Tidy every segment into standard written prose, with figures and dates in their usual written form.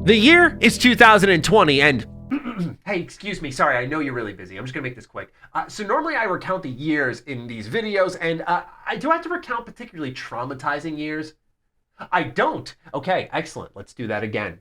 The year is 2020 and hey, excuse me, sorry, I know you're really busy. I'm just gonna make this quick. So normally I recount the years in these videos, and I do have to recount particularly traumatizing years. I don't. Okay, excellent. Let's do that again.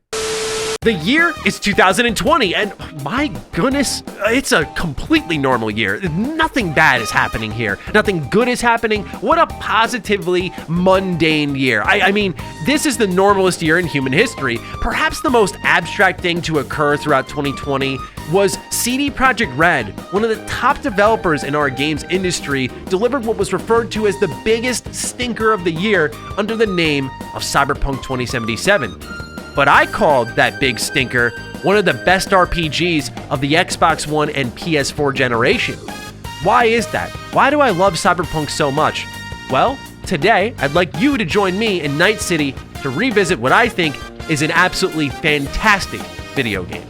The year is 2020, and my goodness, it's a completely normal year. Nothing bad is happening here. Nothing good is happening. What a positively mundane year. I mean, this is the normalest year in human history. Perhaps the most abstract thing to occur throughout 2020 was CD Projekt Red, one of the top developers in our games industry, delivered what was referred to as the biggest stinker of the year under the name of Cyberpunk 2077. But I called that big stinker one of the best RPGs of the Xbox One and PS4 generation. Why is that? Why do I love Cyberpunk so much? Well, today I'd like you to join me in Night City to revisit what I think is an absolutely fantastic video game.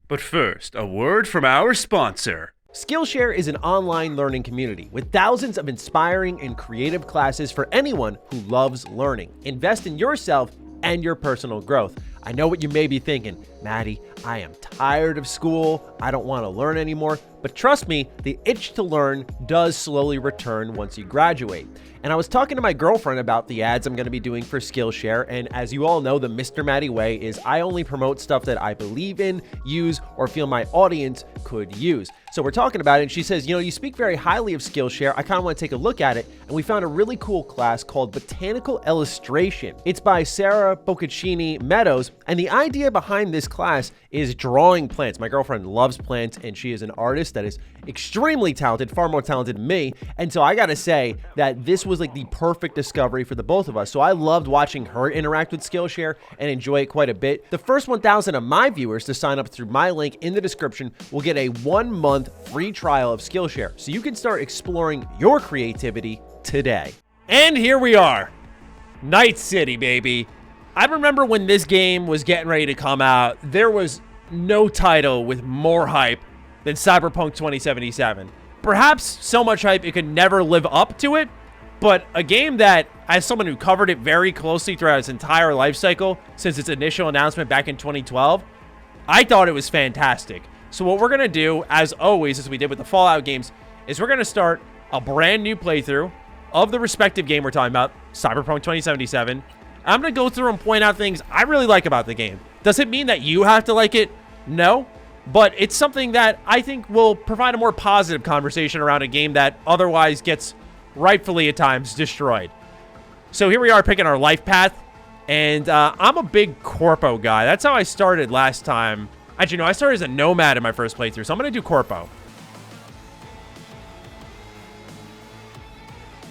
But first, a word from our sponsor. Skillshare is an online learning community with thousands of inspiring and creative classes for anyone who loves learning. Invest in yourself and your personal growth. I know what you may be thinking, Maddie, I am tired of school. I don't want to learn anymore. But trust me, the itch to learn does slowly return once you graduate. And I was talking to my girlfriend about the ads I'm going to be doing for Skillshare, and as you all know, the Mr. Matty way is I only promote stuff that I believe in, use, or feel my audience could use. So we're talking about it, and she says, you know, you speak very highly of Skillshare. I kind of want to take a look at it, and we found a really cool class called Botanical Illustration. It's by Sarah Boccaccini Meadows, and the idea behind this class is drawing plants. My girlfriend loves plants, and she is an artist that is extremely talented, far more talented than me, and so I gotta say that this was like the perfect discovery for the both of us. So I loved watching her interact with Skillshare and enjoy it quite a bit. The first 1,000 of my viewers to sign up through my link in the description will get a 1-month free trial of Skillshare, so you can start exploring your creativity today. And here we are, Night City, baby. I remember when this game was getting ready to come out, there was no title with more hype than Cyberpunk 2077. Perhaps so much hype it could never live up to it, but a game that, as someone who covered it very closely throughout its entire life cycle since its initial announcement back in 2012, I thought it was fantastic. So what we're going to do, as always, as we did with the Fallout games, is we're going to start a brand new playthrough of the respective game we're talking about, Cyberpunk 2077. I'm going to go through and point out things I really like about the game. Does it mean that you have to like it? No. But it's something that I think will provide a more positive conversation around a game that otherwise gets rightfully at times destroyed. So here we are picking our life path, and I'm a big Corpo guy. That's how I started last time. Actually, no, I started as a nomad in my first playthrough, so I'm going to do Corpo.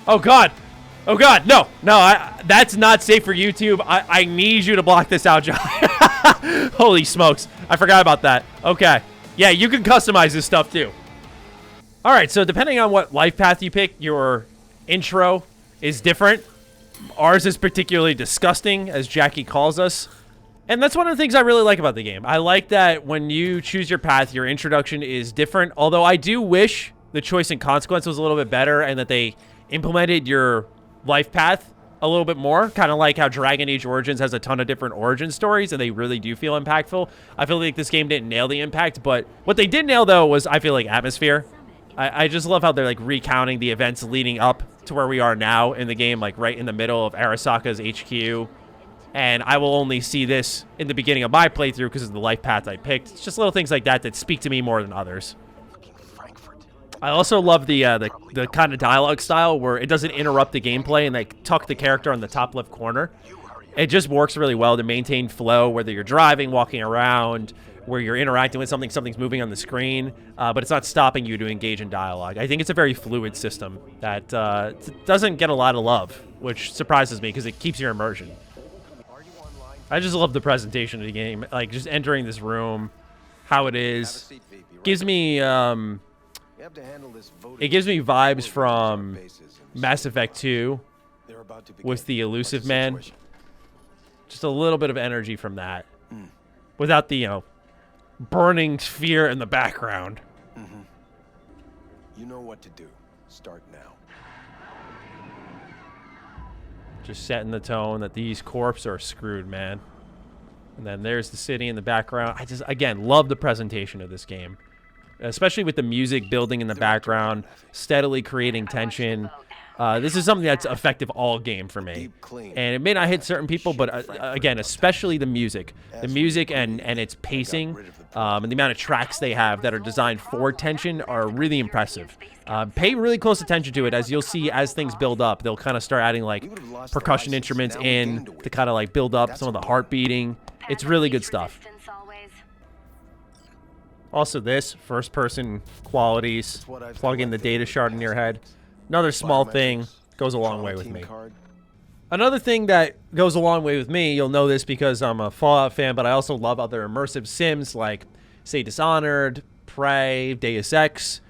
Oh, God. Oh, God. No. That's not safe for YouTube. I need you to block this out, John. Holy smokes. I forgot about that. Okay. Yeah, you can customize this stuff, too. All right, so depending on what life path you pick, your intro is different. Ours is particularly disgusting, as Jackie calls us. And that's one of the things I really like about the game. I like that when you choose your path, your introduction is different. Although I do wish the choice and consequence was a little bit better and that they implemented your life path a little bit more. Kind of like how Dragon Age Origins has a ton of different origin stories and they really do feel impactful. I feel like this game didn't nail the impact, but what they did nail, though, was, I feel like, atmosphere. I just love how they're, like, recounting the events leading up to where we are now in the game, like, right in the middle of Arasaka's HQ. And I will only see this in the beginning of my playthrough because of the life path I picked. It's just little things like that that speak to me more than others. I also love the kind of dialogue style where it doesn't interrupt the gameplay and they tuck the character on the top left corner. It just works really well to maintain flow, whether you're driving, walking around, where you're interacting with something, something's moving on the screen, but it's not stopping you to engage in dialogue. I think it's a very fluid system that doesn't get a lot of love, which surprises me because it keeps your immersion. I just love the presentation of the game, like just entering this room, how it is. Gives me, it gives me vibes from Mass Effect 2 with the Elusive Man. Just a little bit of energy from that, without the, you know, burning fear in the background. You know what to do. Start now. Just setting the tone that these corps are screwed, man. And then there's the city in the background. I just, again, love the presentation of this game, especially with the music building in the background, steadily creating tension. This is something that's effective all game for me. And it may not hit certain people, but again, especially the music. The music and its pacing and the amount of tracks they have that are designed for tension are really impressive. Pay really close attention to it, as you'll see as things build up. They'll kind of start adding like percussion instruments in to kind of like build up some of the heart beating. It's really good stuff. Also this, first-person qualities, plug in the data shard in your head. Another small thing goes a long way with me. Another thing that goes a long way with me, you'll know this because I'm a Fallout fan, but I also love other immersive sims like, say, Dishonored, Prey, Deus Ex,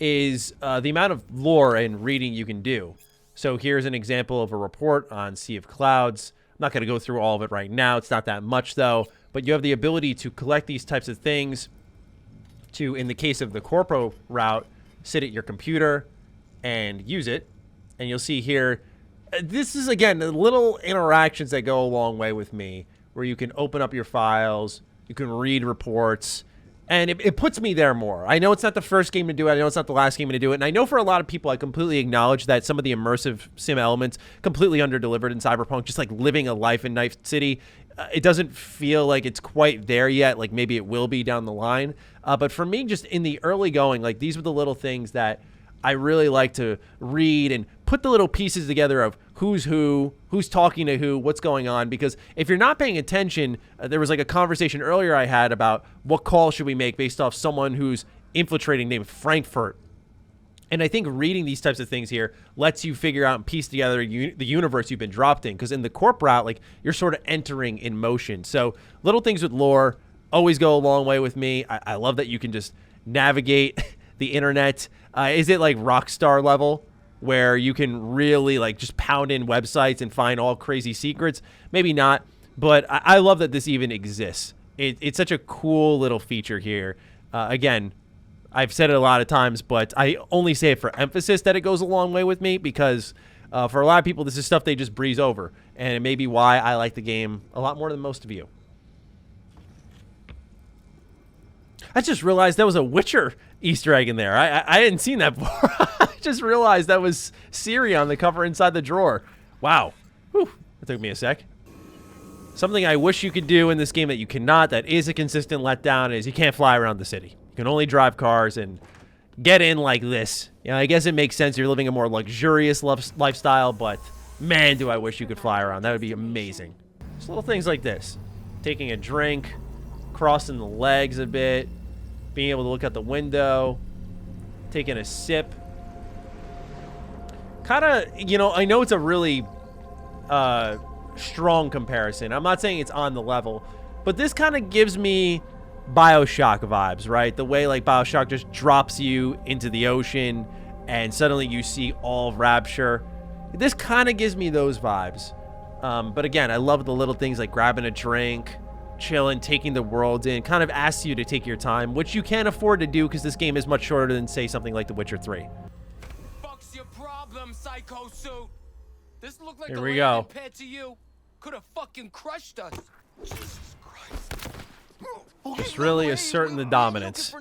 is the amount of lore and reading you can do. So here's an example of a report on Sea of Clouds. I'm not going to go through all of it right now. It's not that much, though. But you have the ability to collect these types of things to, in the case of the Corpo route, sit at your computer and use it. And you'll see here, this is, again, the little interactions that go a long way with me, where you can open up your files, you can read reports, and it puts me there more. I know it's not the first game to do it. I know it's not the last game to do it. And I know for a lot of people, I completely acknowledge that some of the immersive sim elements completely underdelivered in Cyberpunk, just like living a life in Night City. It doesn't feel like it's quite there yet. Like maybe it will be down the line. But for me, just in the early going, like these were the little things that I really like to read and put the little pieces together of who's who, who's talking to who, what's going on. Because if you're not paying attention, there was like a conversation earlier I had about what call should we make based off someone who's infiltrating named Frankfurt. And I think reading these types of things here lets you figure out and piece together the universe you've been dropped in. Because in the corp route, like you're sort of entering in motion. So little things with lore always go a long way with me. I love that you can just navigate the internet. Is it like Rockstar level where you can really like just pound in websites and find all crazy secrets? Maybe not, but I love that this even exists. It's such a cool little feature here. Again, I've said it a lot of times, but I only say it for emphasis that it goes a long way with me because for a lot of people, this is stuff they just breeze over. And it may be why I like the game a lot more than most of you. I just realized there was a Witcher Easter egg in there. I hadn't seen that before. I just realized that was Siri on the cover inside the drawer. Wow. Whew. That took me a sec. Something I wish you could do in this game that you cannot, that is a consistent letdown, is you can't fly around the city. You can only drive cars and get in like this. You know, I guess it makes sense. You're living a more luxurious lifestyle, but man, do I wish you could fly around. That would be amazing. Just little things like this. Taking a drink, crossing the legs a bit, being able to look out the window, taking a sip. Kind of, you know, I know it's a really strong comparison. I'm not saying it's on the level, but this kind of gives me BioShock vibes, right? The way like BioShock just drops you into the ocean and suddenly you see all rapture. This kind of gives me those vibes. But again, I love the little things like grabbing a drink, chilling, taking the world in, kind of asks you to take your time, which you can't afford to do because this game is much shorter than, say, something like The Witcher 3. Fuck's your problem, psycho suit? This looked like Here we go. compared to you. Could have fucking crushed us. Jesus Christ. Just really asserting the dominance.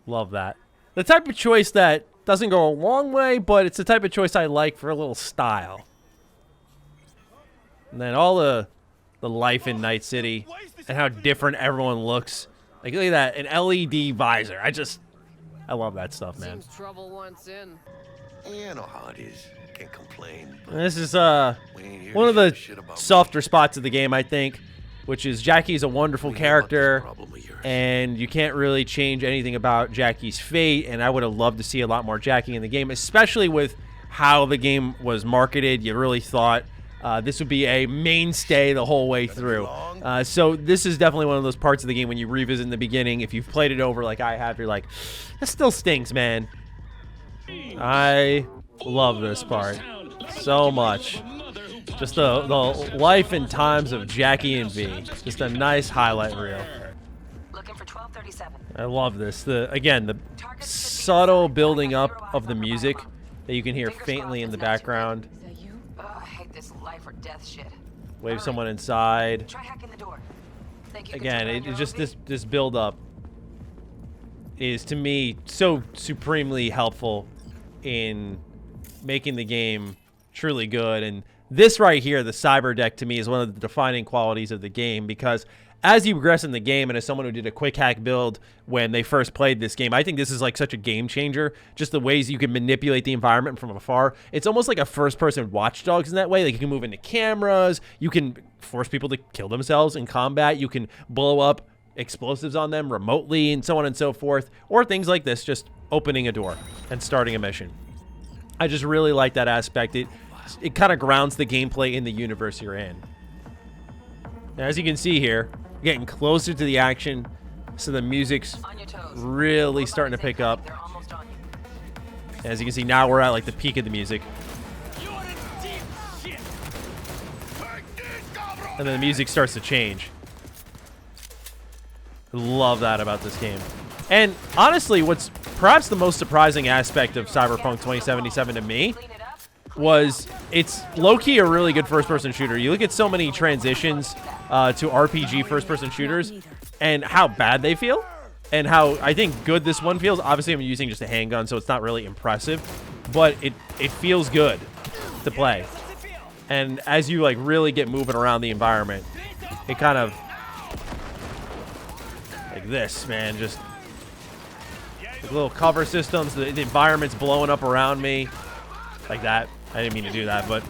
Love that. The type of choice that doesn't go a long way, but it's the type of choice I like for a little style. And then all the life in Night City and how different everyone looks. Like, look at that, an LED visor. I love that stuff, man. Seems trouble once in. You know how it is. Can't complain. And this is one of the softer spots of the game, I think, which is Jackie's a wonderful character, and you can't really change anything about Jackie's fate, and I would have loved to see a lot more Jackie in the game, especially with how the game was marketed. You really thought this would be a mainstay the whole way through. So this is definitely one of those parts of the game when you revisit in the beginning. If you've played it over like I have, you're like, this still stings, man. I love this part so much. Just the life and times of Jackie and V. Just a nice highlight reel. Looking for 1237. I love this. Again, the subtle building up of the music that you can hear faintly in the background. Is that you? I hate this life or death shit. Wave someone inside. Try hacking the door. Think you can Again, turn on it your just own this build up is to me so supremely helpful in making the game truly good. And this right here, the cyber deck, to me is one of the defining qualities of the game, because as you progress in the game, and as someone who did a quick hack build when they first played this game, I think this is like such a game changer. Just the ways you can manipulate the environment from afar. It's almost like a first-person Watch Dogs in that way. Like you can move into cameras, you can force people to kill themselves in combat, you can blow up explosives on them remotely, and so on and so forth. Or things like this, just opening a door and starting a mission. I just really like that aspect. It kind of grounds the gameplay in the universe you're in. Now, as you can see here, we're getting closer to the action, so the music's on your toes. really starting to pick up. They're almost on you. As you can see, now we're at like the peak of the music. And then the music starts to change. I love that about this game. And honestly, what's perhaps the most surprising aspect of Cyberpunk 2077 to me Clean it up. was it's low-key a really good first-person shooter. You look at so many transitions to RPG first-person shooters and how bad they feel and how I think good this one feels. Obviously, I'm using just a handgun, so it's not really impressive, but it feels good to play. And as you like really get moving around the environment, it kind of like this, man, just the little cover systems, the environment's blowing up around me like that. I didn't mean to do that, but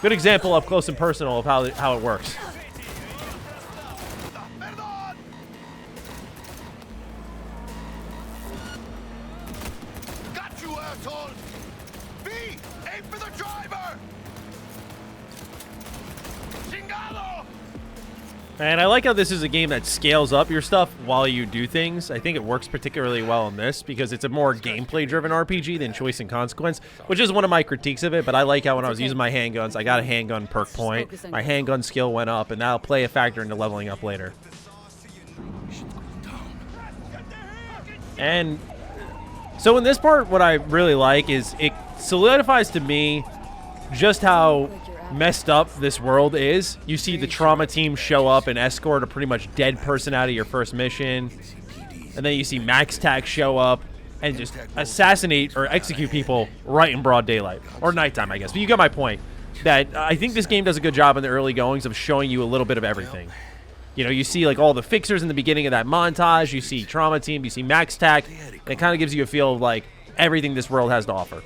good example up close and personal of how it works. Got you, asshole! B, aim for the driver! Chingado! And I like how this is a game that scales up your stuff while you do things. I think it works particularly well in this because it's a more gameplay-driven RPG than choice and consequence, which is one of my critiques of it. But I like how when I was using my handguns, I got a handgun perk point. My handgun skill went up, and that'll play a factor into leveling up later. And so in this part, what I really like is it solidifies to me just how messed up this world is. You see the trauma team show up and escort a pretty much dead person out of your first mission. And then you see Max Tack show up and just assassinate or execute people right in broad daylight. Or nighttime, I guess. But you get my point. That I think this game does a good job in the early goings of showing you a little bit of everything. You know, you see like all the fixers in the beginning of that montage. You see trauma team. You see Max Tack. And it kind of gives you a feel of like everything this world has to offer.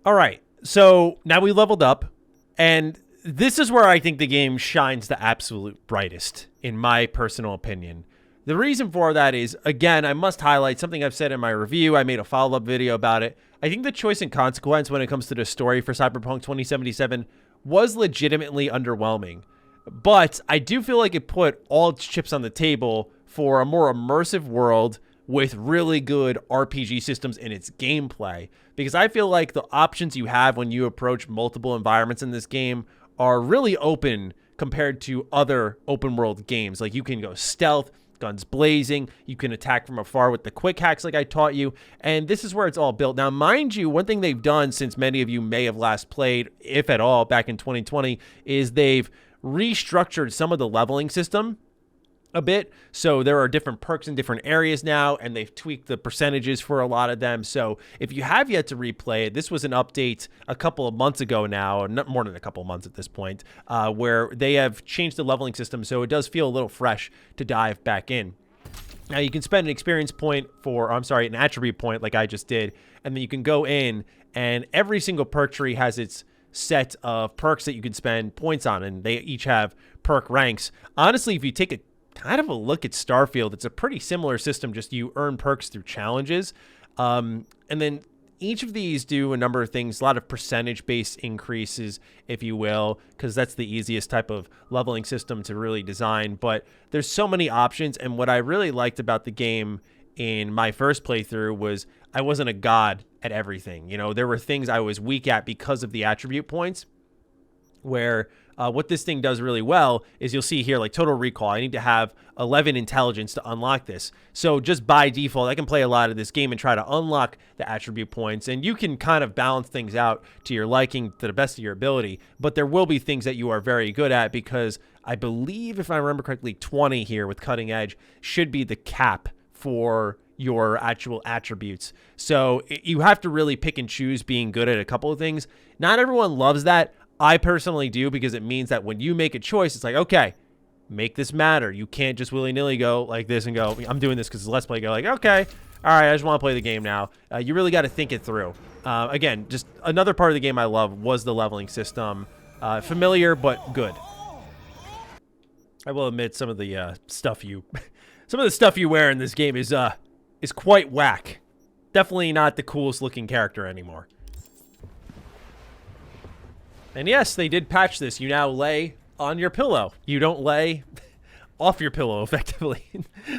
All right. So now we leveled up. And this is where I think the game shines the absolute brightest, in my personal opinion. The reason for that is, again, I must highlight something I've said in my review. I made a follow-up video about it. I think the choice and consequence when it comes to the story for Cyberpunk 2077 was legitimately underwhelming. But I do feel like it put all its chips on the table for a more immersive world with really good RPG systems in its gameplay. Because I feel like the options you have when you approach multiple environments in this game are really open compared to other open world games. Like you can go stealth, guns blazing, you can attack from afar with the quick hacks like I taught you, and this is where it's all built. Now, mind you, one thing they've done since many of you may have last played, if at all, back in 2020, is they've restructured some of the leveling system a bit. So there are different perks in different areas now, and they've tweaked the percentages for a lot of them. So if you have yet to replay it, this was an update a couple of months ago now, or not more than a couple of months at this point, where they have changed the leveling system. So it does feel a little fresh to dive back in. Now you can spend an experience point for, an attribute point like I just did, and then you can go in and every single perk tree has its set of perks that you can spend points on, and they each have perk ranks. Honestly, if you take a kind of a look at Starfield, it's a pretty similar system, just you earn perks through challenges. And then each of these do a number of things, a lot of percentage-based increases, if you will, because that's the easiest type of leveling system to really design. But there's so many options, and what I really liked about the game in my first playthrough was I wasn't a god at everything. You know, there were things I was weak at because of the attribute points, where what this thing does really well is you'll see here, like total recall. I need to have 11 intelligence to unlock this. So just by default, I can play a lot of this game and try to unlock the attribute points. And you can kind of balance things out to your liking to the best of your ability. But there will be things that you are very good at because I believe, if I remember correctly, 20 here with cutting edge should be the cap for your actual attributes. So you have to really pick and choose being good at a couple of things. Not everyone loves that. I personally do, because it means that when you make a choice, it's like, okay, make this matter. You can't just willy-nilly go like this and go, I'm doing this because it's Let's Play. Go like, okay, all right, I just want to play the game now. You really got to think it through. Again, just another part of the game I love was the leveling system. Familiar, but good. I will admit some of the stuff you wear in this game is quite whack. Definitely not the coolest looking character anymore. And yes, they did patch this. You now lay on your pillow. You don't lay off your pillow, effectively.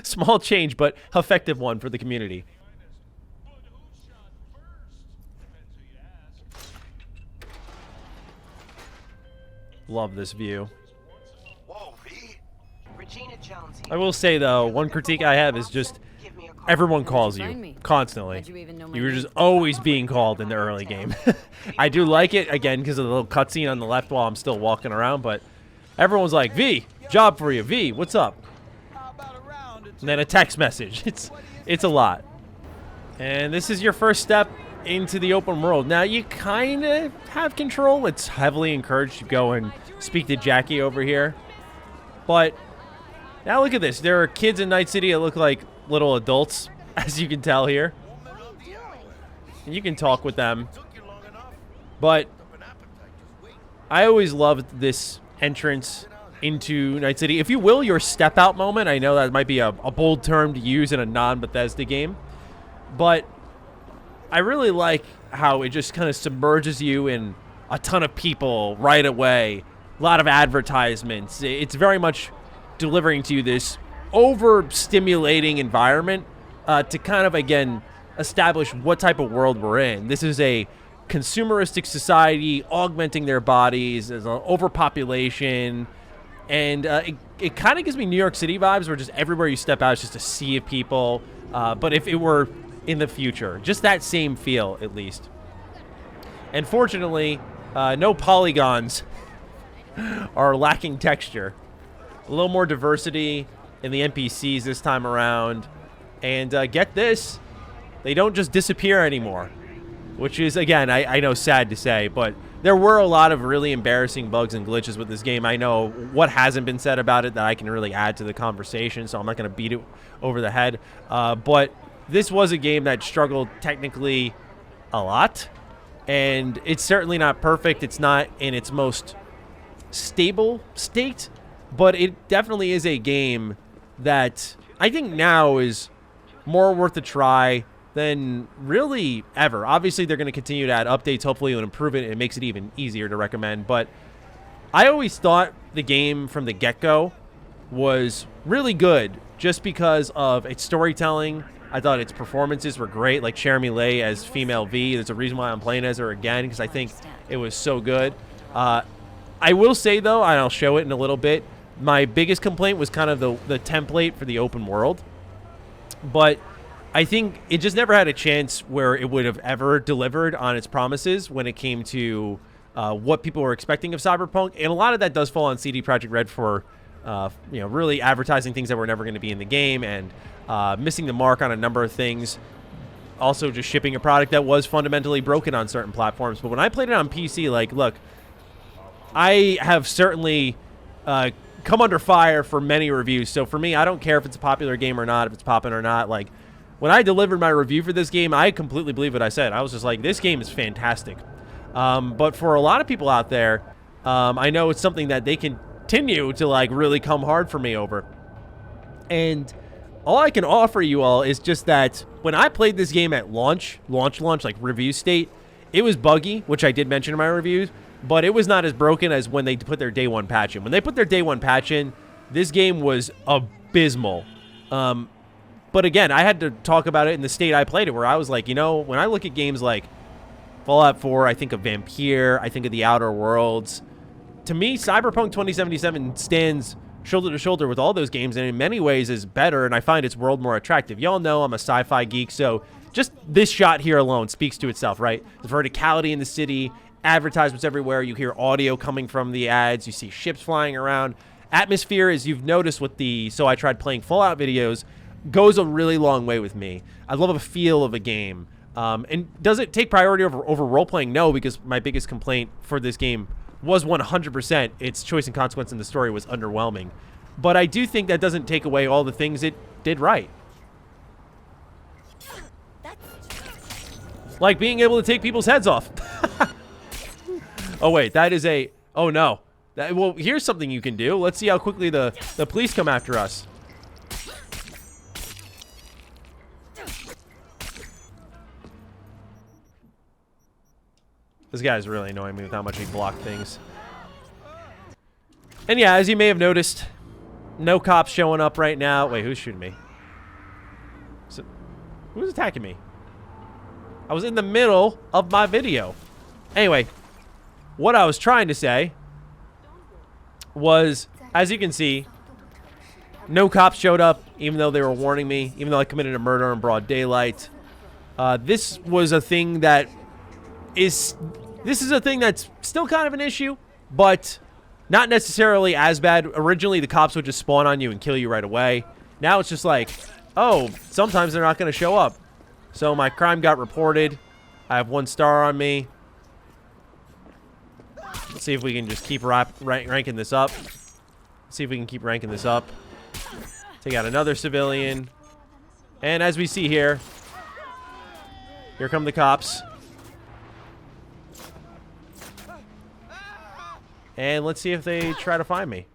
Small change, but effective one for the community. Love this view. I will say, though, one critique I have is just everyone calls you constantly. You were just always being called in the early game. I do like it, again, because of the little cutscene on the left while I'm still walking around, but everyone's like, V, job for you. V, what's up? And then a text message. It's a lot. And this is your first step into the open world. Now, you kind of have control. It's heavily encouraged to go and speak to Jackie over here. But now look at this. There are kids in Night City that look like little adults, as you can tell here. And you can talk with them. But I always loved this entrance into Night City. If you will, your step out moment. I know that might be a bold term to use in a non-Bethesda game. But I really like how it just kind of submerges you in a ton of people right away. A lot of advertisements. It's very much delivering to you this overstimulating environment to kind of, again, establish what type of world we're in. This is a consumeristic society augmenting their bodies. There's an overpopulation. And it kind of gives me New York City vibes, where just everywhere you step out is just a sea of people. But if it were in the future, just that same feel, at least. And fortunately, no polygons are lacking texture. A little more diversity in the NPCs this time around. And get this, they don't just disappear anymore. Which is, again, I know, sad to say, but there were a lot of really embarrassing bugs and glitches with this game. I know what hasn't been said about it that I can really add to the conversation, so I'm not going to beat it over the head. But this was a game that struggled technically a lot, and it's certainly not perfect. It's not in its most stable state, but it definitely is a game that I think now is more worth a try than really ever. Obviously, they're going to continue to add updates. Hopefully, it'll improve it, and it makes it even easier to recommend. But I always thought the game from the get-go was really good just because of its storytelling. I thought its performances were great, like Jeremy Lay as female V. There's a reason why I'm playing as her again, because I think it was so good. I will say, though, and I'll show it in a little bit, my biggest complaint was kind of the template for the open world. But I think it just never had a chance where it would have ever delivered on its promises when it came to what people were expecting of Cyberpunk. And a lot of that does fall on CD Projekt Red for really advertising things that were never going to be in the game and missing the mark on a number of things. Also just shipping a product that was fundamentally broken on certain platforms. But when I played it on PC, like, look, I have certainly come under fire for many reviews. So for me, I don't care if it's a popular game or not, if it's popping or not. Like, when I delivered my review for this game, I completely believe what I said. I was just like, this game is fantastic. But for a lot of people out there, I know it's something that they continue to, like, really come hard for me over. And all I can offer you all is just that when I played this game at launch, like review state, it was buggy, which I did mention in my reviews, but it was not as broken as when they put their day one patch in. When they put their day one patch in, this game was abysmal. But again, I had to talk about it in the state I played it, where I was like, when I look at games like Fallout 4, I think of Vampire, I think of The Outer Worlds, to me, Cyberpunk 2077 stands shoulder to shoulder with all those games, and in many ways is better, and I find its world more attractive. Y'all know I'm a sci-fi geek, so just this shot here alone speaks to itself, right? The verticality in the city, advertisements everywhere, you hear audio coming from the ads, you see ships flying around. Atmosphere, as you've noticed with the So I Tried Playing Fallout videos, goes a really long way with me. I love the feel of a game. And does it take priority over role-playing? No, because my biggest complaint for this game was 100% its choice and consequence in the story was underwhelming. But I do think that doesn't take away all the things it did right. Like being able to take people's heads off. Oh, wait, that is a... Oh, no. Well, here's something you can do. Let's see how quickly the police come after us. This guy's really annoying me with how much he blocked things. And yeah, as you may have noticed, no cops showing up right now. Wait, who's shooting me? Who's attacking me? I was in the middle of my video. Anyway, what I was trying to say was, as you can see, no cops showed up, even though they were warning me, even though I committed a murder in broad daylight. This was a thing that this is a thing that's still kind of an issue, but not necessarily as bad. Originally, the cops would just spawn on you and kill you right away. Now it's just like, oh, sometimes they're not going to show up. So my crime got reported. I have 1 star on me. Let's see if we can just keep ranking this up. See if we can keep ranking this up. Take out another civilian. And as we see here, here come the cops. And let's see if they try to find me.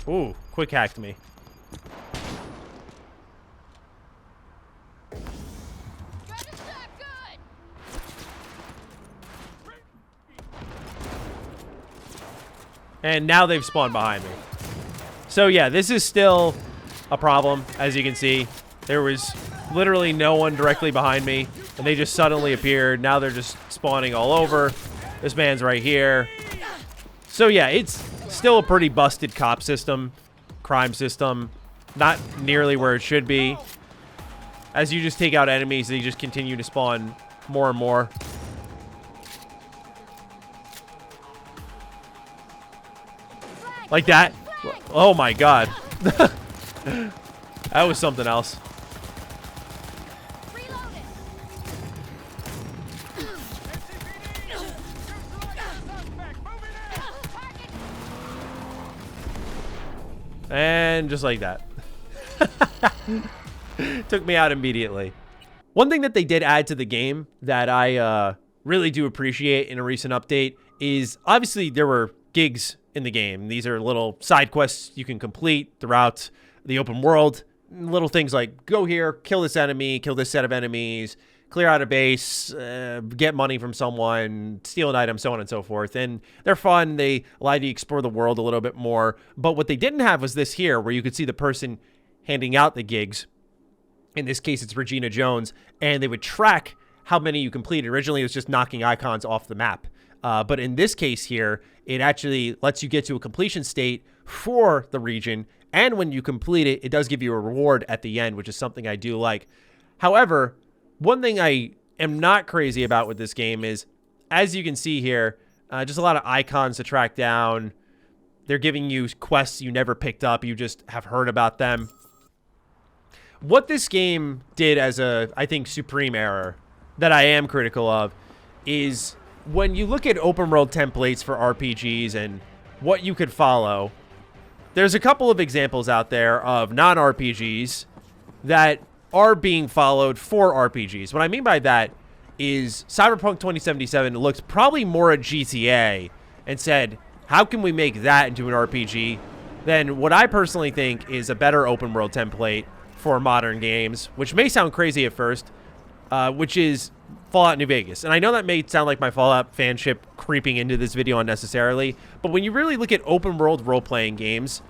Ooh, quick hacked me. And now they've spawned behind me. So yeah, this is still a problem, as you can see. There was literally no one directly behind me, and they just suddenly appeared. Now they're just spawning all over. This man's right here. So yeah, it's still a pretty busted cop system, crime system. Not nearly where it should be. As you just take out enemies, they just continue to spawn more and more. Like that. Oh my god. That was something else. And just like that. Took me out immediately. One thing that they did add to the game that I really do appreciate in a recent update is obviously there were gigs in the game. These are little side quests you can complete throughout the open world. Little things like go here, kill this enemy, kill this set of enemies, clear out a base, get money from someone, steal an item, so on and so forth. And they're fun. They allow you to explore the world a little bit more. But what they didn't have was this here, where you could see the person handing out the gigs. In this case, it's Regina Jones. And they would track how many you completed. Originally, it was just knocking icons off the map. But in this case here, it actually lets you get to a completion state for the region. And when you complete it, it does give you a reward at the end, which is something I do like. However, one thing I am not crazy about with this game is, as you can see here, just a lot of icons to track down. They're giving you quests you never picked up. You just have heard about them. What this game did as a, I think, supreme error that I am critical of is when you look at open world templates for RPGs and what you could follow, there's a couple of examples out there of non-RPGs that are being followed for RPGs. What I mean by that is Cyberpunk 2077 looked probably more at GTA and said, how can we make that into an RPG than what I personally think is a better open world template for modern games, which may sound crazy at first, which is Fallout New Vegas. And I know that may sound like my Fallout fanship creeping into this video unnecessarily, but when you really look at open world role-playing games,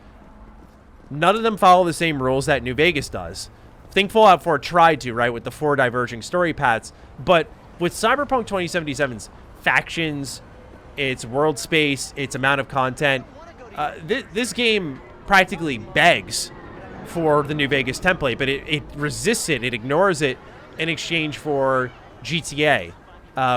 none of them follow the same rules that New Vegas does. I think Fallout 4 tried to, right, with the 4 diverging story paths, but with Cyberpunk 2077's factions, its world space, its amount of content. This game practically begs for the New Vegas template, but it resists it. It ignores it in exchange for GTA,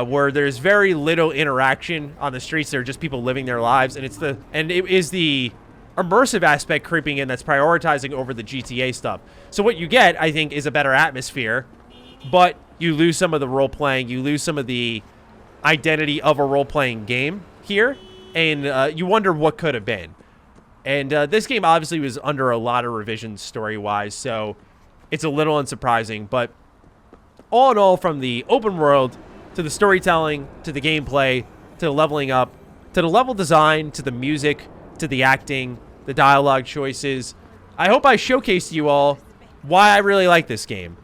where there's very little interaction on the streets. They're just people living their lives, and it is the immersive aspect creeping in that's prioritizing over the GTA stuff. So what you get, I think, is a better atmosphere, but you lose some of the role-playing, you lose some of the identity of a role-playing game here, and you wonder what could have been. And this game obviously was under a lot of revisions story-wise, so it's a little unsurprising, but all in all, from the open world to the storytelling to the gameplay to the leveling up to the level design to the music to the acting, the dialogue choices, I hope I showcased to you all why I really like this game.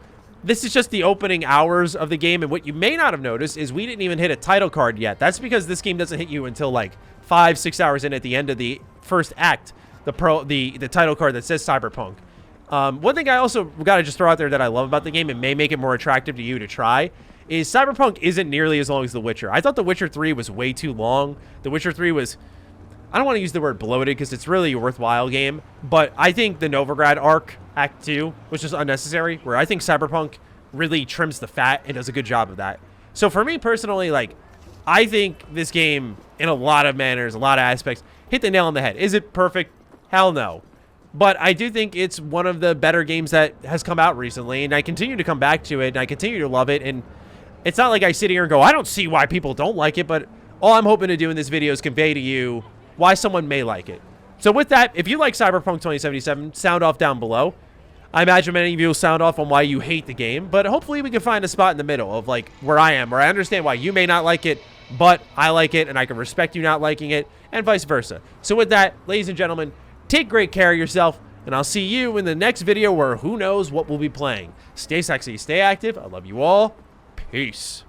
This is just the opening hours of the game, and what you may not have noticed is we didn't even hit a title card yet. That's because this game doesn't hit you until like 5-6 hours in at the end of the first act, the title card that says Cyberpunk. One thing I also got to just throw out there that I love about the game and may make it more attractive to you to try is Cyberpunk isn't nearly as long as The Witcher. I thought The Witcher 3 was way too long. The Witcher 3 was, I don't want to use the word bloated because it's really a worthwhile game, but I think the Novigrad arc, Act 2, was just unnecessary, where I think Cyberpunk really trims the fat and does a good job of that. So for me personally, like, I think this game, in a lot of manners, a lot of aspects, hit the nail on the head. Is it perfect? Hell no. But I do think it's one of the better games that has come out recently, and I continue to come back to it, and I continue to love it, and it's not like I sit here and go, I don't see why people don't like it, but all I'm hoping to do in this video is convey to you why someone may like it. So with that, if you like Cyberpunk 2077, sound off down below. I imagine many of you will sound off on why you hate the game, but hopefully we can find a spot in the middle of like where I am, where I understand why you may not like it, but I like it, and I can respect you not liking it, and vice versa. So with that, ladies and gentlemen, take great care of yourself, and I'll see you in the next video where who knows what we'll be playing. Stay sexy, stay active. I love you all. Peace.